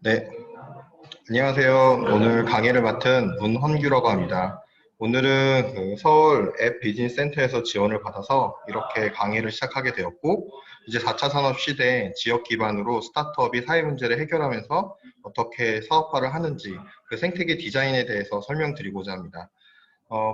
네, 안녕하세요. 오늘 강의를 맡은 문헌규라고 합니다. 오늘은 그 서울 앱 비즈니스 센터에서 지원을 받아서 이렇게 강의를 시작하게 되었고, 이제 4차 산업 시대에 지역 기반으로 스타트업이 사회 문제를 해결하면서 어떻게 사업화를 하는지 그 생태계 디자인에 대해서 설명드리고자 합니다.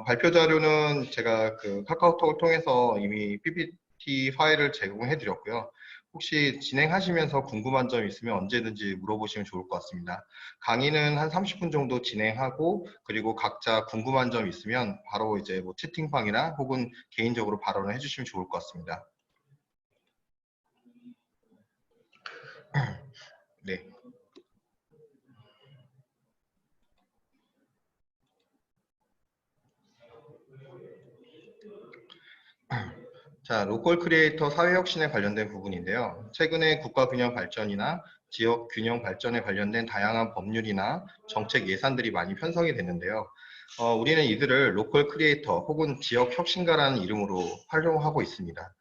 발표 자료는 제가 그 카카오톡을 통해서 이미 PPT 파일을 제공해 드렸고요. 혹시 진행하시면서 궁금한 점 있으면 언제든지 물어보시면 좋을 것 같습니다. 강의는 한 30분 정도 진행하고, 그리고 각자 궁금한 점 있으면 바로 이제 뭐 채팅방이나 혹은 개인적으로 발언을 해주시면 좋을 것 같습니다. 네. 자, 로컬 크리에이터 사회혁신에 관련된 부분인데요. 최근에 국가균형 발전이나 지역 균형 발전에 관련된 다양한 법률이나 정책 예산들이 많이 편성이 됐는데요. 우리는 이들을 로컬 크리에이터 혹은 지역 혁신가라는 이름으로 활용하고 있습니다.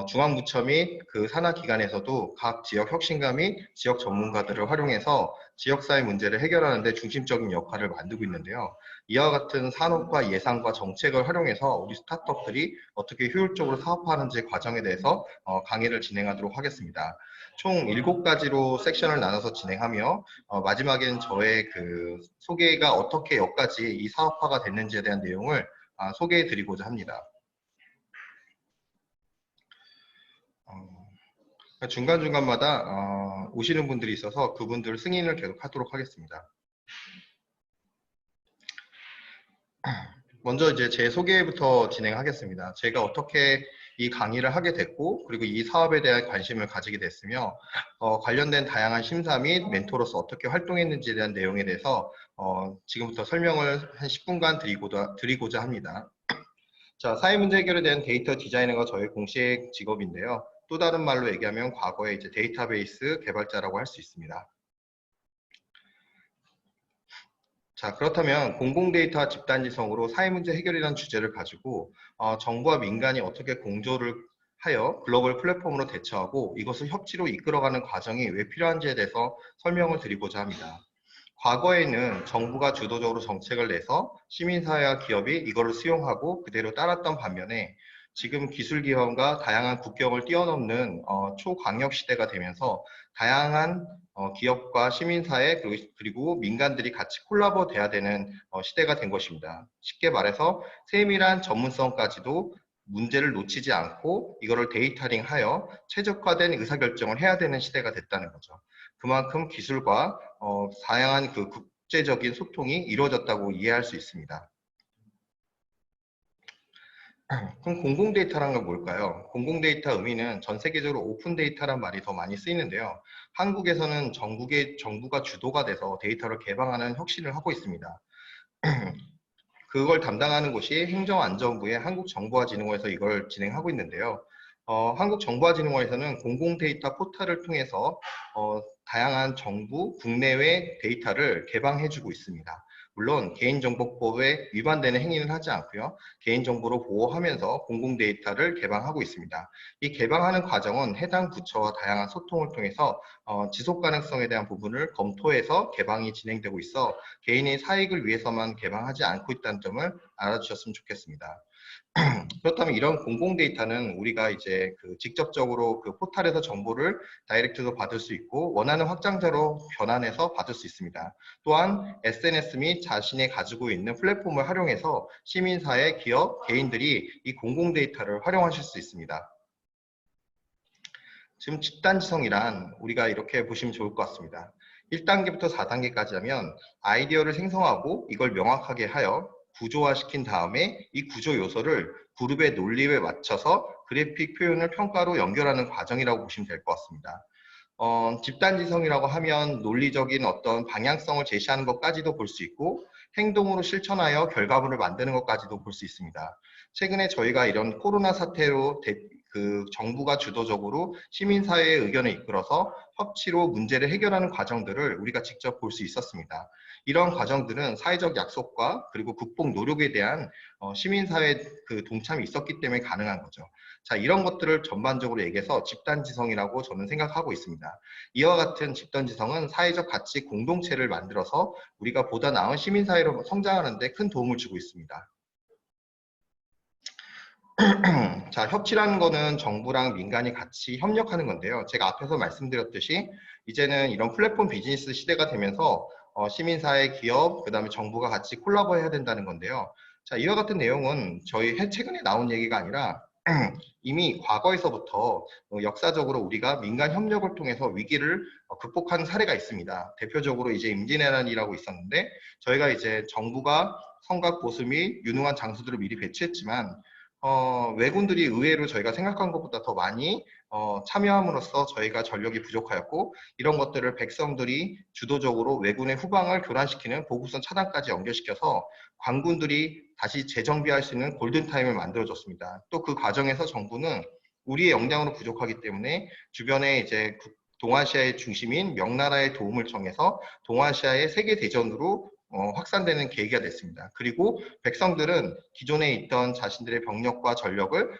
중앙부처 및 그 산하기관에서도 각 지역 혁신가 및 지역 전문가들을 활용해서 지역사회 문제를 해결하는 데 중심적인 역할을 만들고 있는데요. 이와 같은 산업과 예산과 정책을 활용해서 우리 스타트업들이 어떻게 효율적으로 사업하는지 과정에 대해서 강의를 진행하도록 하겠습니다. 총 7가지로 섹션을 나눠서 진행하며 마지막엔 저의 그 소개가 어떻게 여기까지 이 사업화가 됐는지에 대한 내용을 소개해 드리고자 합니다. 중간중간마다 오시는 분들이 있어서 그분들 승인을 계속 하도록 하겠습니다. 먼저 이제 제 소개부터 진행하겠습니다. 제가 어떻게 이 강의를 하게 됐고, 그리고 이 사업에 대한 관심을 가지게 됐으며, 관련된 다양한 심사 및 멘토로서 어떻게 활동했는지에 대한 내용에 대해서 지금부터 설명을 한 10분간 드리고자 합니다. 자, 사회 문제 해결에 대한 데이터 디자이너가 저의 공식 직업인데요. 또 다른 말로 얘기하면 과거에 이제 데이터베이스 개발자라고 할 수 있습니다. 자, 그렇다면 공공데이터 집단지성으로 사회문제 해결이라는 주제를 가지고 정부와 민간이 어떻게 공조를 하여 글로벌 플랫폼으로 대처하고 이것을 협치로 이끌어가는 과정이 왜 필요한지에 대해서 설명을 드리고자 합니다. 과거에는 정부가 주도적으로 정책을 내서 시민사회와 기업이 이거를 수용하고 그대로 따랐던 반면에 지금 기술기업과 다양한 국경을 뛰어넘는 초광역 시대가 되면서 다양한 기업과 시민사회 그리고 민간들이 같이 콜라보 돼야 되는 시대가 된 것입니다. 쉽게 말해서 세밀한 전문성까지도 문제를 놓치지 않고 이거를 데이터링하여 최적화된 의사결정을 해야 되는 시대가 됐다는 거죠. 그만큼 기술과 다양한 그 국제적인 소통이 이루어졌다고 이해할 수 있습니다. 그럼 공공데이터란 건 뭘까요? 공공데이터 의미는 전 세계적으로 오픈데이터란 말이 더 많이 쓰이는데요. 한국에서는 정부가 주도가 돼서 데이터를 개방하는 혁신을 하고 있습니다. 그걸 담당하는 곳이 행정안전부의 한국정보화진흥원에서 이걸 진행하고 있는데요. 한국정보화진흥원에서는 공공데이터 포털을 통해서 다양한 정부, 국내외 데이터를 개방해주고 있습니다. 물론 개인정보법에 위반되는 행위는 하지 않고요. 개인정보로 보호하면서 공공데이터를 개방하고 있습니다. 이 개방하는 과정은 해당 부처와 다양한 소통을 통해서 지속가능성에 대한 부분을 검토해서 개방이 진행되고 있어 개인의 사익을 위해서만 개방하지 않고 있다는 점을 알아주셨으면 좋겠습니다. 그렇다면 이런 공공 데이터는 우리가 이제 그 직접적으로 그 포털에서 정보를 다이렉트로 받을 수 있고 원하는 확장자로 변환해서 받을 수 있습니다. 또한 SNS 및 자신이 가지고 있는 플랫폼을 활용해서 시민사회, 기업, 개인들이 이 공공 데이터를 활용하실 수 있습니다. 지금 집단지성이란 우리가 이렇게 보시면 좋을 것 같습니다. 1단계부터 4단계까지 하면 아이디어를 생성하고 이걸 명확하게 하여 구조화시킨 다음에 이 구조 요소를 그룹의 논리에 맞춰서 그래픽 표현을 평가로 연결하는 과정이라고 보시면 될 것 같습니다. 집단지성이라고 하면 논리적인 어떤 방향성을 제시하는 것까지도 볼 수 있고 행동으로 실천하여 결과물을 만드는 것까지도 볼 수 있습니다. 최근에 저희가 이런 코로나 사태로 그 정부가 주도적으로 시민사회의 의견을 이끌어서 협치로 문제를 해결하는 과정들을 우리가 직접 볼 수 있었습니다. 이런 과정들은 사회적 약속과 그리고 극복 노력에 대한 시민사회 그 동참이 있었기 때문에 가능한 거죠. 자, 이런 것들을 전반적으로 얘기해서 집단지성이라고 저는 생각하고 있습니다. 이와 같은 집단지성은 사회적 가치 공동체를 만들어서 우리가 보다 나은 시민사회로 성장하는 데 큰 도움을 주고 있습니다. 자, 협치라는 거는 정부랑 민간이 같이 협력하는 건데요. 제가 앞에서 말씀드렸듯이 이제는 이런 플랫폼 비즈니스 시대가 되면서 시민사회, 기업, 그 다음에 정부가 같이 콜라보 해야 된다는 건데요. 자, 이와 같은 내용은 저희 최근에 나온 얘기가 아니라 이미 과거에서부터 역사적으로 우리가 민간 협력을 통해서 위기를 극복한 사례가 있습니다. 대표적으로 이제 임진왜란이라고 있었는데 저희가 이제 정부가 성곽 보수 및 유능한 장수들을 미리 배치했지만 왜군들이 의외로 저희가 생각한 것보다 더 많이 참여함으로써 저희가 전력이 부족하였고 이런 것들을 백성들이 주도적으로 왜군의 후방을 교란시키는 보급선 차단까지 연결시켜서 관군들이 다시 재정비할 수 있는 골든타임을 만들어줬습니다. 또 그 과정에서 정부는 우리의 역량으로 부족하기 때문에 주변에 이제 동아시아의 중심인 명나라의 도움을 청해서 동아시아의 세계대전으로 확산되는 계기가 됐습니다. 그리고 백성들은 기존에 있던 자신들의 병력과 전력을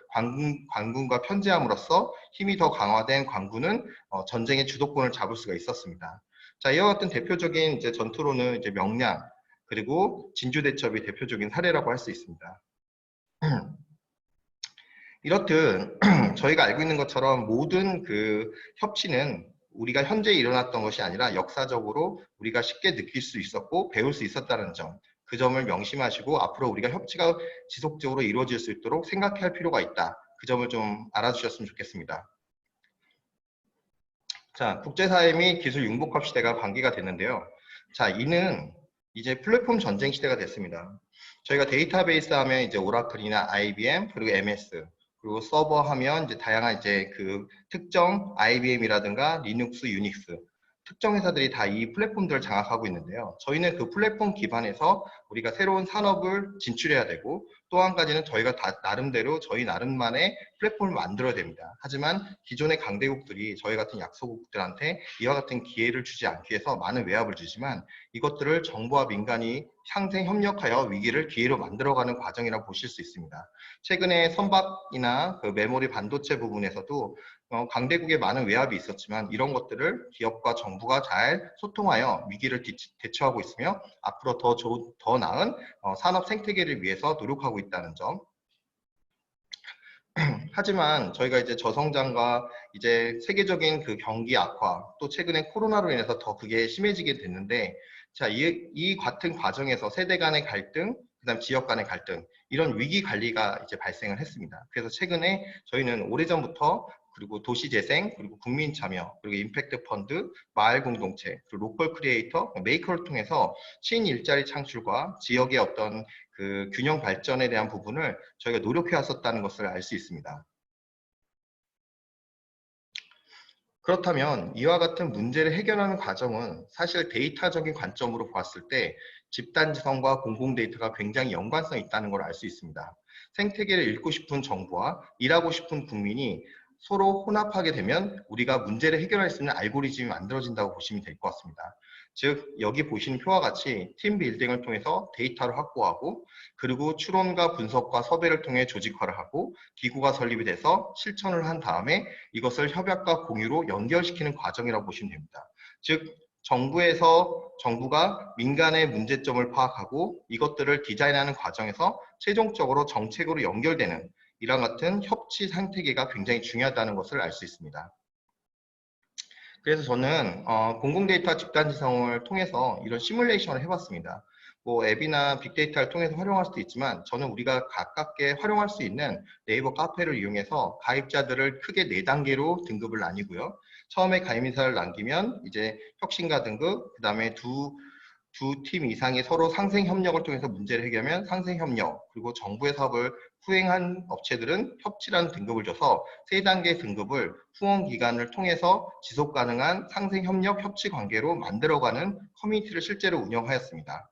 관군과 편제함으로써 힘이 더 강화된 관군은 전쟁의 주도권을 잡을 수가 있었습니다. 자, 이와 같은 대표적인 이제 전투로는 이제 명량 그리고 진주대첩이 대표적인 사례라고 할 수 있습니다. 이렇듯 저희가 알고 있는 것처럼 모든 그 협치는 우리가 현재 일어났던 것이 아니라 역사적으로 우리가 쉽게 느낄 수 있었고 배울 수 있었다는 점, 그 점을 명심하시고 앞으로 우리가 협치가 지속적으로 이루어질 수 있도록 생각해야 할 필요가 있다. 그 점을 좀 알아주셨으면 좋겠습니다. 자, 국제사회 및 기술 융복합 시대가 관계가 됐는데요. 자, 이는 이제 플랫폼 전쟁 시대가 됐습니다. 저희가 데이터베이스 하면 이제 오라클이나 IBM 그리고 MS 그리고 서버 하면 이제 다양한 이제 그 특정 IBM이라든가 리눅스, 유닉스 특정 회사들이 다 이 플랫폼들을 장악하고 있는데요. 저희는 그 플랫폼 기반에서 우리가 새로운 산업을 진출해야 되고 또 한 가지는 저희가 다 나름대로 저희 나름만의 플랫폼을 만들어야 됩니다. 하지만 기존의 강대국들이 저희 같은 약소국들한테 이와 같은 기회를 주지 않기 위해서 많은 외압을 주지만 이것들을 정부와 민간이 상생 협력하여 위기를 기회로 만들어가는 과정이라고 보실 수 있습니다. 최근에 선박이나 그 메모리 반도체 부분에서도 강대국의 많은 외압이 있었지만 이런 것들을 기업과 정부가 잘 소통하여 위기를 대처하고 있으며 앞으로 더 나은 산업 생태계를 위해서 노력하고 있다는 점. 하지만 저희가 이제 저성장과 이제 세계적인 그 경기 악화 또 최근에 코로나로 인해서 더 그게 심해지게 됐는데 자, 이 같은 과정에서 세대 간의 갈등 그다음 지역 간의 갈등 이런 위기 관리가 이제 발생을 했습니다. 그래서 최근에 저희는 오래전부터 그리고 도시재생, 그리고 국민참여, 그리고 임팩트 펀드, 마을 공동체, 그리고 로컬 크리에이터, 메이커를 통해서 신일자리 창출과 지역의 어떤 그 균형 발전에 대한 부분을 저희가 노력해 왔었다는 것을 알 수 있습니다. 그렇다면 이와 같은 문제를 해결하는 과정은 사실 데이터적인 관점으로 봤을 때 집단지성과 공공데이터가 굉장히 연관성이 있다는 걸 알 수 있습니다. 생태계를 읽고 싶은 정부와 일하고 싶은 국민이 서로 혼합하게 되면 우리가 문제를 해결할 수 있는 알고리즘이 만들어진다고 보시면 될 것 같습니다. 즉 여기 보시는 표와 같이 팀 빌딩을 통해서 데이터를 확보하고 그리고 추론과 분석과 섭외를 통해 조직화를 하고 기구가 설립이 돼서 실천을 한 다음에 이것을 협약과 공유로 연결시키는 과정이라고 보시면 됩니다. 즉 정부가 민간의 문제점을 파악하고 이것들을 디자인하는 과정에서 최종적으로 정책으로 연결되는 이런 같은 협치 생태계가 굉장히 중요하다는 것을 알 수 있습니다. 그래서 저는 공공데이터 집단지성을 통해서 이런 시뮬레이션을 해봤습니다. 뭐 앱이나 빅데이터를 통해서 활용할 수도 있지만 저는 우리가 가깝게 활용할 수 있는 네이버 카페를 이용해서 가입자들을 크게 4단계로 등급을 나뉘고요. 처음에 가입 인사를 남기면 이제 혁신가 등급, 그 다음에 두 팀 이상이 서로 상생 협력을 통해서 문제를 해결하면 상생 협력, 그리고 정부의 사업을 후행한 업체들은 협치라는 등급을 줘서 3단계 등급을 후원 기간을 통해서 지속 가능한 상생 협력 협치 관계로 만들어가는 커뮤니티를 실제로 운영하였습니다.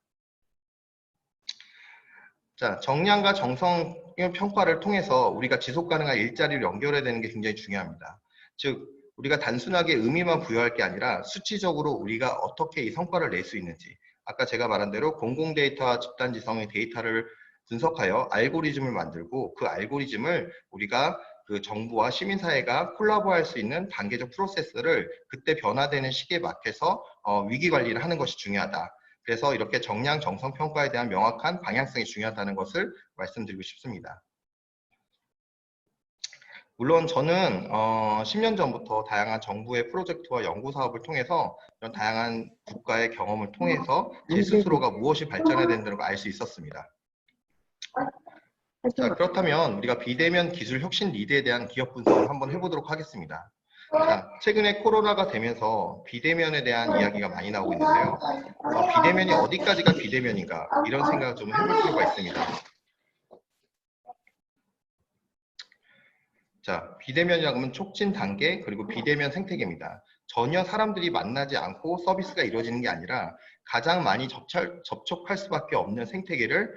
자, 정량과 정성 평가를 통해서 우리가 지속 가능한 일자리를 연결해야 되는 게 굉장히 중요합니다. 즉, 우리가 단순하게 의미만 부여할 게 아니라 수치적으로 우리가 어떻게 이 성과를 낼 수 있는지, 아까 제가 말한 대로 공공 데이터와 집단 지성의 데이터를 분석하여 알고리즘을 만들고 그 알고리즘을 우리가 그 정부와 시민사회가 콜라보할 수 있는 단계적 프로세스를 그때 변화되는 시기에 맞춰서 위기 관리를 하는 것이 중요하다. 그래서 이렇게 정량 정성 평가에 대한 명확한 방향성이 중요하다는 것을 말씀드리고 싶습니다. 물론 저는 10년 전부터 다양한 정부의 프로젝트와 연구 사업을 통해서 이런 다양한 국가의 경험을 통해서 제 스스로가 무엇이 발전해야 된다는 걸 알 수 있었습니다. 자, 그렇다면 우리가 비대면 기술 혁신 리드에 대한 기업 분석을 한번 해보도록 하겠습니다. 자, 최근에 코로나가 되면서 비대면에 대한 이야기가 많이 나오고 있는데요. 비대면이 어디까지가 비대면인가 이런 생각을 좀 해볼 필요가 있습니다. 자, 비대면이라고 하면 촉진 단계 그리고 비대면 생태계입니다. 전혀 사람들이 만나지 않고 서비스가 이루어지는 게 아니라 가장 많이 접촉할 수밖에 없는 생태계를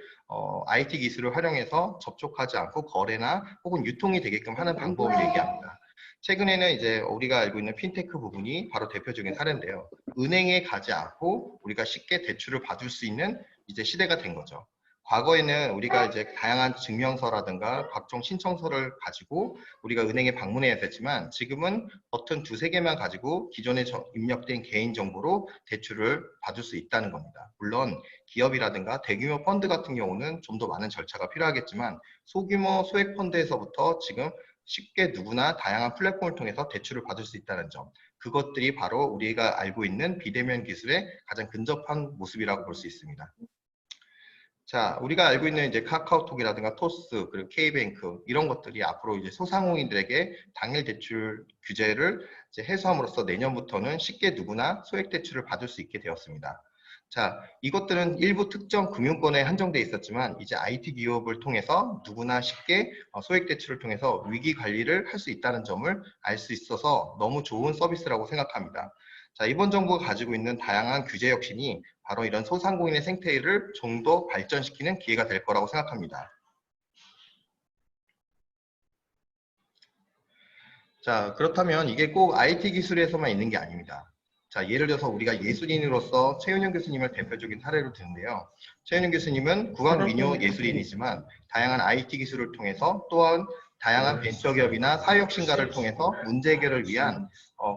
IT 기술을 활용해서 접촉하지 않고 거래나 혹은 유통이 되게끔 하는 방법을 얘기합니다. 최근에는 이제 우리가 알고 있는 핀테크 부분이 바로 대표적인 사례인데요. 은행에 가지 않고 우리가 쉽게 대출을 받을 수 있는 이제 시대가 된 거죠. 과거에는 우리가 이제 다양한 증명서라든가 각종 신청서를 가지고 우리가 은행에 방문해야 됐지만 지금은 버튼 두세 개만 가지고 기존에 입력된 개인정보로 대출을 받을 수 있다는 겁니다. 물론 기업이라든가 대규모 펀드 같은 경우는 좀 더 많은 절차가 필요하겠지만 소규모 소액 펀드에서부터 지금 쉽게 누구나 다양한 플랫폼을 통해서 대출을 받을 수 있다는 점, 그것들이 바로 우리가 알고 있는 비대면 기술의 가장 근접한 모습이라고 볼 수 있습니다. 자, 우리가 알고 있는 이제 카카오톡이라든가 토스, 그리고 K뱅크 이런 것들이 앞으로 이제 소상공인들에게 당일 대출 규제를 이제 해소함으로써 내년부터는 쉽게 누구나 소액 대출을 받을 수 있게 되었습니다. 자, 이것들은 일부 특정 금융권에 한정돼 있었지만 이제 IT 기업을 통해서 누구나 쉽게 소액 대출을 통해서 위기 관리를 할 수 있다는 점을 알 수 있어서 너무 좋은 서비스라고 생각합니다. 자, 이번 정부가 가지고 있는 다양한 규제 혁신이 바로 이런 소상공인의 생태를 좀 더 발전시키는 기회가 될 거라고 생각합니다. 자, 그렇다면 이게 꼭 IT 기술에서만 있는 게 아닙니다. 자, 예를 들어서 우리가 예술인으로서 최윤영 교수님을 대표적인 사례로 드는데요. 최윤영 교수님은 국악민요 예술인이지만 다양한 IT 기술을 통해서 또한 다양한 벤처기업이나 사회혁신가를 통해서 문제 해결을 위한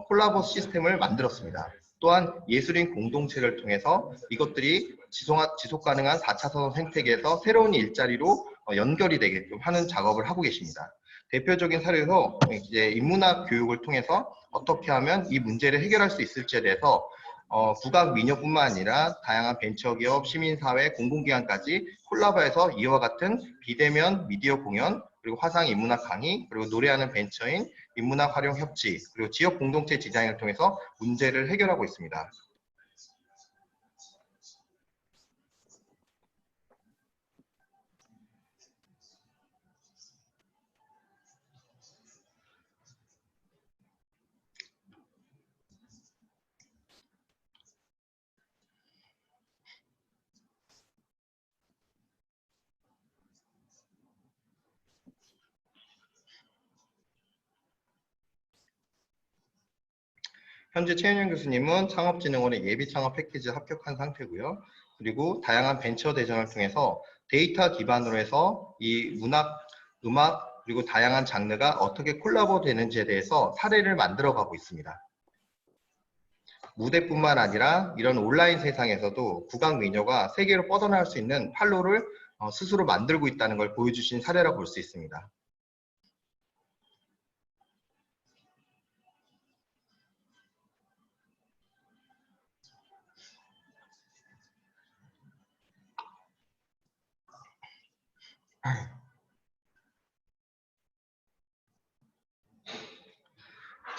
콜라보 시스템을 만들었습니다. 또한 예술인 공동체를 통해서 이것들이 지속 가능한 4차 산업 생태계에서 새로운 일자리로 연결이 되게끔 하는 작업을 하고 계십니다. 대표적인 사례로 이제 인문학 교육을 통해서 어떻게 하면 이 문제를 해결할 수 있을지에 대해서 국악 민요뿐만 아니라 다양한 벤처기업, 시민사회, 공공기관까지 콜라보해서 이와 같은 비대면 미디어 공연, 그리고 화상 인문학 강의, 그리고 노래하는 벤처인 인문학 활용 협치, 그리고 지역 공동체 디자인을 통해서 문제를 해결하고 있습니다. 현재 최은영 교수님은 창업진흥원의 예비창업 패키지 합격한 상태고요. 그리고 다양한 벤처 대전을 통해서 데이터 기반으로 해서 이 문학, 음악, 그리고 다양한 장르가 어떻게 콜라보 되는지에 대해서 사례를 만들어가고 있습니다. 무대뿐만 아니라 이런 온라인 세상에서도 국악민요가 세계로 뻗어나갈 수 있는 판로를 스스로 만들고 있다는 걸 보여주신 사례라고 볼 수 있습니다.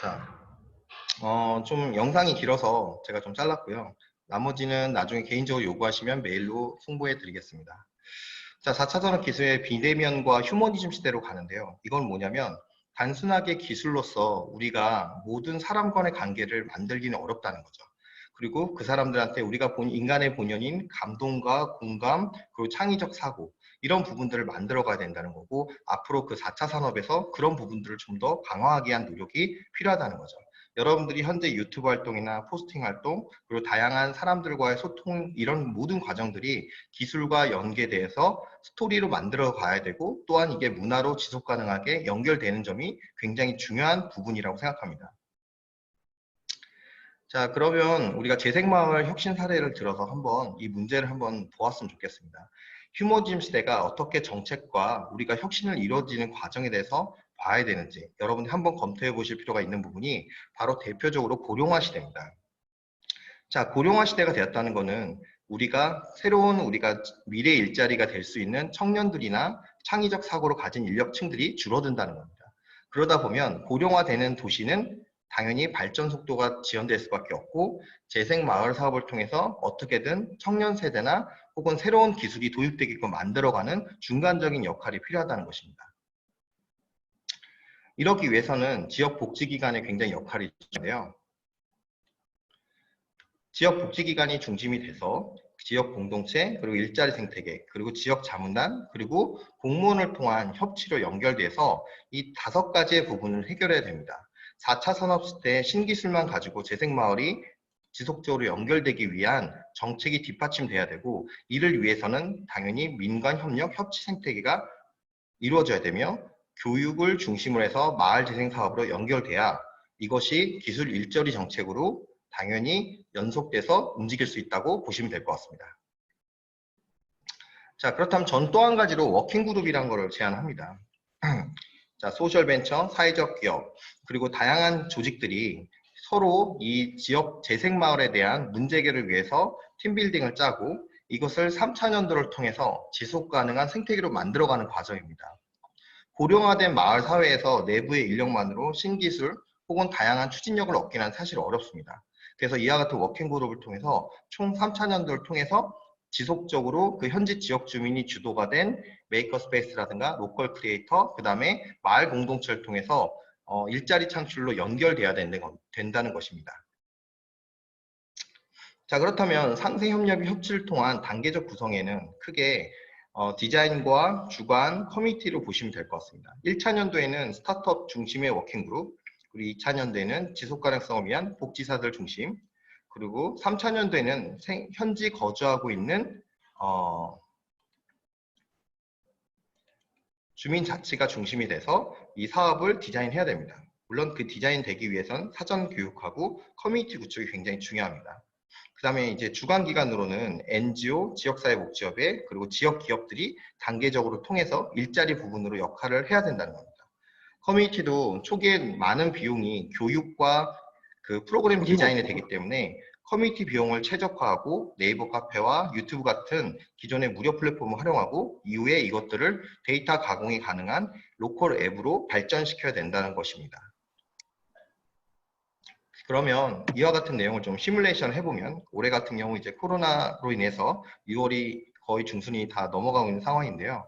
자, 좀 영상이 길어서 제가 좀 잘랐고요. 나머지는 나중에 개인적으로 요구하시면 메일로 송부해 드리겠습니다. 자, 4차 산업 기술의 비대면과 휴머니즘 시대로 가는데요. 이건 뭐냐면 단순하게 기술로서 우리가 모든 사람 간의 관계를 만들기는 어렵다는 거죠. 그리고 그 사람들한테 우리가 인간의 본연인 감동과 공감, 그리고 창의적 사고, 이런 부분들을 만들어 가야 된다는 거고, 앞으로 그 4차 산업에서 그런 부분들을 좀 더 강화하기 위한 노력이 필요하다는 거죠. 여러분들이 현재 유튜브 활동이나 포스팅 활동, 그리고 다양한 사람들과의 소통, 이런 모든 과정들이 기술과 연계돼서 스토리로 만들어 가야 되고, 또한 이게 문화로 지속 가능하게 연결되는 점이 굉장히 중요한 부분이라고 생각합니다. 자, 그러면 우리가 재생마을 혁신 사례를 들어서 한번 이 문제를 한번 보았으면 좋겠습니다. 휴머짐 시대가 어떻게 정책과 우리가 혁신을 이루어지는 과정에 대해서 봐야 되는지 여러분이 한번 검토해 보실 필요가 있는 부분이 바로 대표적으로 고령화 시대입니다. 자, 고령화 시대가 되었다는 것은 우리가 새로운 우리가 미래 일자리가 될 수 있는 청년들이나 창의적 사고를 가진 인력층들이 줄어든다는 겁니다. 그러다 보면 고령화되는 도시는 당연히 발전 속도가 지연될 수밖에 없고, 재생마을 사업을 통해서 어떻게든 청년 세대나 혹은 새로운 기술이 도입되게끔 만들어가는 중간적인 역할이 필요하다는 것입니다. 이러기 위해서는 지역복지기관의 굉장히 역할이 있는데요. 지역복지기관이 중심이 돼서 지역 공동체, 그리고 일자리 생태계, 그리고 지역 자문단, 그리고 공무원을 통한 협치로 연결돼서 이 5가지의 부분을 해결해야 됩니다. 4차 산업시대 신기술만 가지고 재생마을이 지속적으로 연결되기 위한 정책이 뒷받침돼야 되고, 이를 위해서는 당연히 민관협력 협치 생태계가 이루어져야 되며, 교육을 중심으로 해서 마을 재생 사업으로 연결돼야 이것이 기술 일자리 정책으로 당연히 연속돼서 움직일 수 있다고 보시면 될 것 같습니다. 자, 그렇다면 전 또 한 가지로 워킹그룹이라는 것을 제안합니다. 자, 소셜벤처, 사회적 기업, 그리고 다양한 조직들이 서로 이 지역 재생마을에 대한 문제 해결을 위해서 팀빌딩을 짜고, 이것을 3차 년도를 통해서 지속 가능한 생태계로 만들어가는 과정입니다. 고령화된 마을 사회에서 내부의 인력만으로 신기술 혹은 다양한 추진력을 얻기는 사실 어렵습니다. 그래서 이와 같은 워킹그룹을 통해서 총 3차 년도를 통해서 지속적으로 그 현지 지역 주민이 주도가 된 메이커 스페이스라든가 로컬 크리에이터, 그 다음에 마을 공동체를 통해서 일자리 창출로 연결돼야 된다는 것입니다. 자, 그렇다면 상생협력 협치를 통한 단계적 구성에는 크게 디자인과 주관, 커뮤니티로 보시면 될 것 같습니다. 1차 년도에는 스타트업 중심의 워킹그룹, 그리고 2차 년도에는 지속가능성을 위한 복지사들 중심, 그리고 3차 년도에는 현지 거주하고 있는 주민 자치가 중심이 돼서 이 사업을 디자인해야 됩니다. 물론 그 디자인 되기 위해선 사전 교육하고 커뮤니티 구축이 굉장히 중요합니다. 그 다음에 이제 주관기관으로는 NGO, 지역사회복지협회, 그리고 지역 기업들이 단계적으로 통해서 일자리 부분으로 역할을 해야 된다는 겁니다. 커뮤니티도 초기에 많은 비용이 교육과 그 프로그램 디자인에 되기 때문에 커뮤니티 비용을 최적화하고 네이버 카페와 유튜브 같은 기존의 무료 플랫폼을 활용하고, 이후에 이것들을 데이터 가공이 가능한 로컬 앱으로 발전시켜야 된다는 것입니다. 그러면 이와 같은 내용을 좀 시뮬레이션 해보면, 올해 같은 경우 이제 코로나로 인해서 6월이 거의 중순이 다 넘어가고 있는 상황인데요.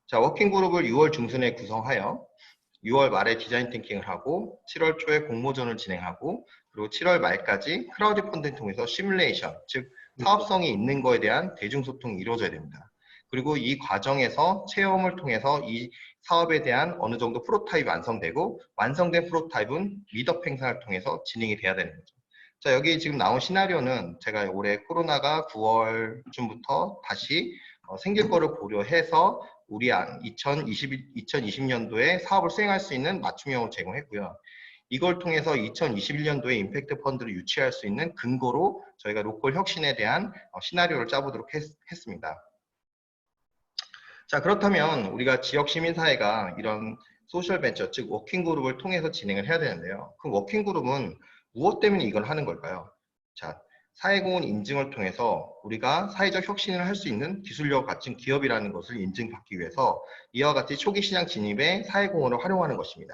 자, 워킹그룹을 6월 중순에 구성하여 6월 말에 디자인 띵킹을 하고 7월 초에 공모전을 진행하고, 그리고 7월 말까지 크라우드 펀딩을 통해서 시뮬레이션, 즉 사업성이 있는 거에 대한 대중소통이 이루어져야 됩니다. 그리고 이 과정에서 체험을 통해서 이 사업에 대한 어느 정도 프로타입이 완성되고, 완성된 프로타입은 미덕 행사를 통해서 진행이 돼야 되는 거죠. 자, 여기 지금 나온 시나리오는 제가 올해 코로나가 9월쯤부터 다시 생길 거를 고려해서 우리 2020년도에 사업을 수행할 수 있는 맞춤형을 제공했고요. 이걸 통해서 2021년도에 임팩트 펀드를 유치할 수 있는 근거로 저희가 로컬 혁신에 대한 시나리오를 짜보도록 했습니다. 자, 그렇다면 우리가 지역 시민사회가 이런 소셜벤처, 즉 워킹그룹을 통해서 진행을 해야 되는데요. 그 워킹그룹은 무엇 때문에 이걸 하는 걸까요? 자, 사회공헌 인증을 통해서 우리가 사회적 혁신을 할 수 있는 기술력을 갖춘 기업이라는 것을 인증받기 위해서 이와 같이 초기 시장 진입에 사회공헌을 활용하는 것입니다.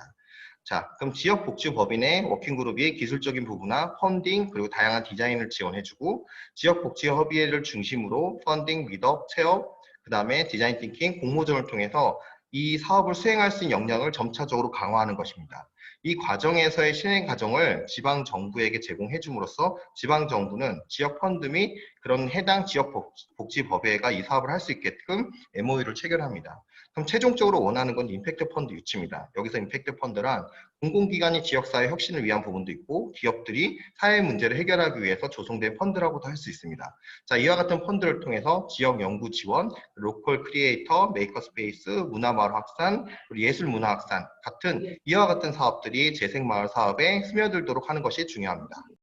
자, 그럼 지역복지법인의 워킹그룹이 기술적인 부분이나 펀딩, 그리고 다양한 디자인을 지원해주고, 지역복지협의회를 중심으로 펀딩, 미덕, 체업, 그 다음에 디자인 띵킹, 공모전을 통해서 이 사업을 수행할 수 있는 역량을 점차적으로 강화하는 것입니다. 이 과정에서의 실행 과정을 지방 정부에게 제공해 줌으로써 지방 정부는 지역 펀드 및 그런 해당 지역 복지법에가 이 사업을 할 수 있게끔 MOU를 체결합니다. 그럼 최종적으로 원하는 건 임팩트 펀드 유치입니다. 여기서 임팩트 펀드란 공공기관이 지역사회 혁신을 위한 부분도 있고 기업들이 사회 문제를 해결하기 위해서 조성된 펀드라고도 할 수 있습니다. 자, 이와 같은 펀드를 통해서 지역 연구 지원, 로컬 크리에이터, 메이커 스페이스, 문화마을 확산, 그리고 예술 문화 확산 같은 이와 같은 사업들이 재생마을 사업에 스며들도록 하는 것이 중요합니다.